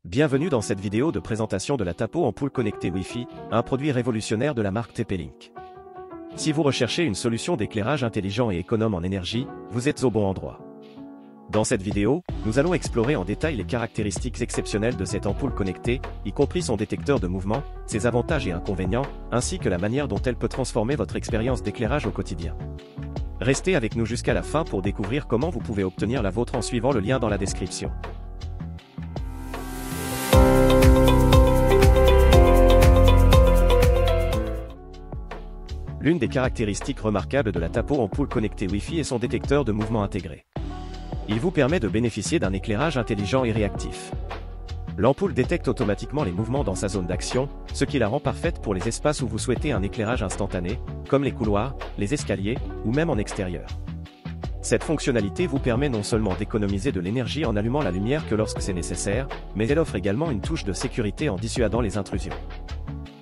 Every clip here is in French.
Bienvenue dans cette vidéo de présentation de la Tapo ampoule connectée Wi-Fi, un produit révolutionnaire de la marque TP-Link. Si vous recherchez une solution d'éclairage intelligent et économe en énergie, vous êtes au bon endroit. Dans cette vidéo, nous allons explorer en détail les caractéristiques exceptionnelles de cette ampoule connectée, y compris son détecteur de mouvement, ses avantages et inconvénients, ainsi que la manière dont elle peut transformer votre expérience d'éclairage au quotidien. Restez avec nous jusqu'à la fin pour découvrir comment vous pouvez obtenir la vôtre en suivant le lien dans la description. L'une des caractéristiques remarquables de la Tapo ampoule connectée Wi-Fi est son détecteur de mouvement intégré. Il vous permet de bénéficier d'un éclairage intelligent et réactif. L'ampoule détecte automatiquement les mouvements dans sa zone d'action, ce qui la rend parfaite pour les espaces où vous souhaitez un éclairage instantané, comme les couloirs, les escaliers, ou même en extérieur. Cette fonctionnalité vous permet non seulement d'économiser de l'énergie en allumant la lumière que lorsque c'est nécessaire, mais elle offre également une touche de sécurité en dissuadant les intrusions.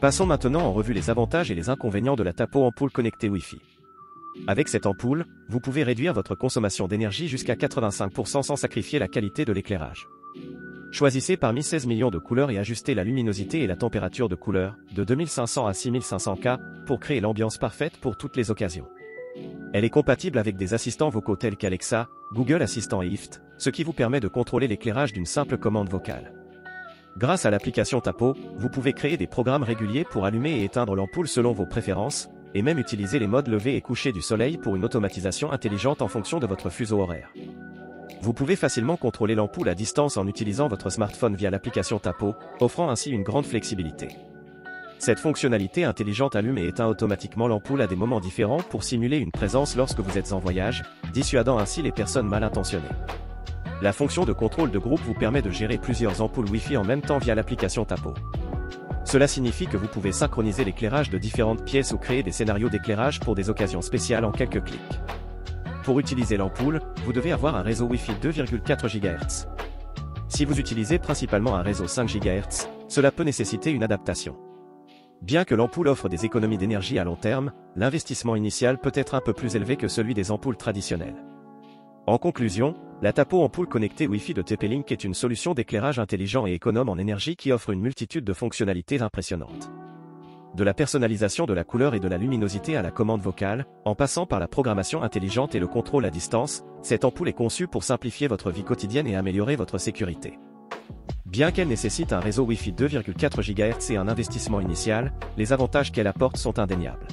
Passons maintenant en revue les avantages et les inconvénients de la Tapo ampoule connectée Wi-Fi. Avec cette ampoule, vous pouvez réduire votre consommation d'énergie jusqu'à 85% sans sacrifier la qualité de l'éclairage. Choisissez parmi 16 millions de couleurs et ajustez la luminosité et la température de couleur, de 2500 à 6500 K, pour créer l'ambiance parfaite pour toutes les occasions. Elle est compatible avec des assistants vocaux tels qu'Alexa, Google Assistant et Hift, ce qui vous permet de contrôler l'éclairage d'une simple commande vocale. Grâce à l'application Tapo, vous pouvez créer des programmes réguliers pour allumer et éteindre l'ampoule selon vos préférences, et même utiliser les modes lever et coucher du soleil pour une automatisation intelligente en fonction de votre fuseau horaire. Vous pouvez facilement contrôler l'ampoule à distance en utilisant votre smartphone via l'application Tapo, offrant ainsi une grande flexibilité. Cette fonctionnalité intelligente allume et éteint automatiquement l'ampoule à des moments différents pour simuler une présence lorsque vous êtes en voyage, dissuadant ainsi les personnes mal intentionnées. La fonction de contrôle de groupe vous permet de gérer plusieurs ampoules Wi-Fi en même temps via l'application Tapo. Cela signifie que vous pouvez synchroniser l'éclairage de différentes pièces ou créer des scénarios d'éclairage pour des occasions spéciales en quelques clics. Pour utiliser l'ampoule, vous devez avoir un réseau Wi-Fi 2,4 GHz. Si vous utilisez principalement un réseau 5 GHz, cela peut nécessiter une adaptation. Bien que l'ampoule offre des économies d'énergie à long terme, l'investissement initial peut être un peu plus élevé que celui des ampoules traditionnelles. En conclusion, la Tapo ampoule connectée Wi-Fi de TP-Link est une solution d'éclairage intelligent et économe en énergie qui offre une multitude de fonctionnalités impressionnantes. De la personnalisation de la couleur et de la luminosité à la commande vocale, en passant par la programmation intelligente et le contrôle à distance, cette ampoule est conçue pour simplifier votre vie quotidienne et améliorer votre sécurité. Bien qu'elle nécessite un réseau Wi-Fi 2,4 GHz et un investissement initial, les avantages qu'elle apporte sont indéniables.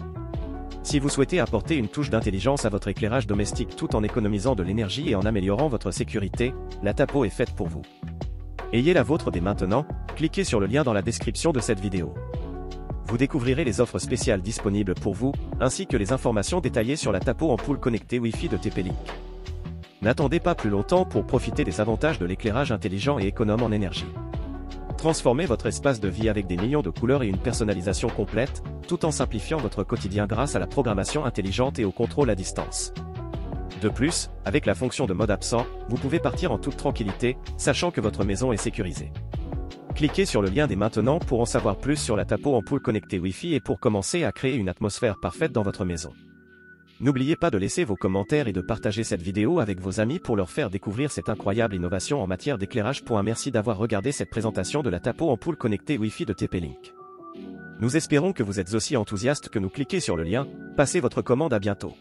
Si vous souhaitez apporter une touche d'intelligence à votre éclairage domestique tout en économisant de l'énergie et en améliorant votre sécurité, la Tapo est faite pour vous. Ayez la vôtre dès maintenant, cliquez sur le lien dans la description de cette vidéo. Vous découvrirez les offres spéciales disponibles pour vous, ainsi que les informations détaillées sur la Tapo ampoule connectée Wi-Fi de TP-Link. N'attendez pas plus longtemps pour profiter des avantages de l'éclairage intelligent et économe en énergie. Transformez votre espace de vie avec des millions de couleurs et une personnalisation complète, tout en simplifiant votre quotidien grâce à la programmation intelligente et au contrôle à distance. De plus, avec la fonction de mode absent, vous pouvez partir en toute tranquillité, sachant que votre maison est sécurisée. Cliquez sur le lien dès maintenant pour en savoir plus sur la Tapo ampoule connectée Wi-Fi et pour commencer à créer une atmosphère parfaite dans votre maison. N'oubliez pas de laisser vos commentaires et de partager cette vidéo avec vos amis pour leur faire découvrir cette incroyable innovation en matière d'éclairage. Merci d'avoir regardé cette présentation de la Tapo ampoule connectée Wi-Fi de TP-Link. Nous espérons que vous êtes aussi enthousiastes que nous. Cliquez sur le lien, passez votre commande, à bientôt.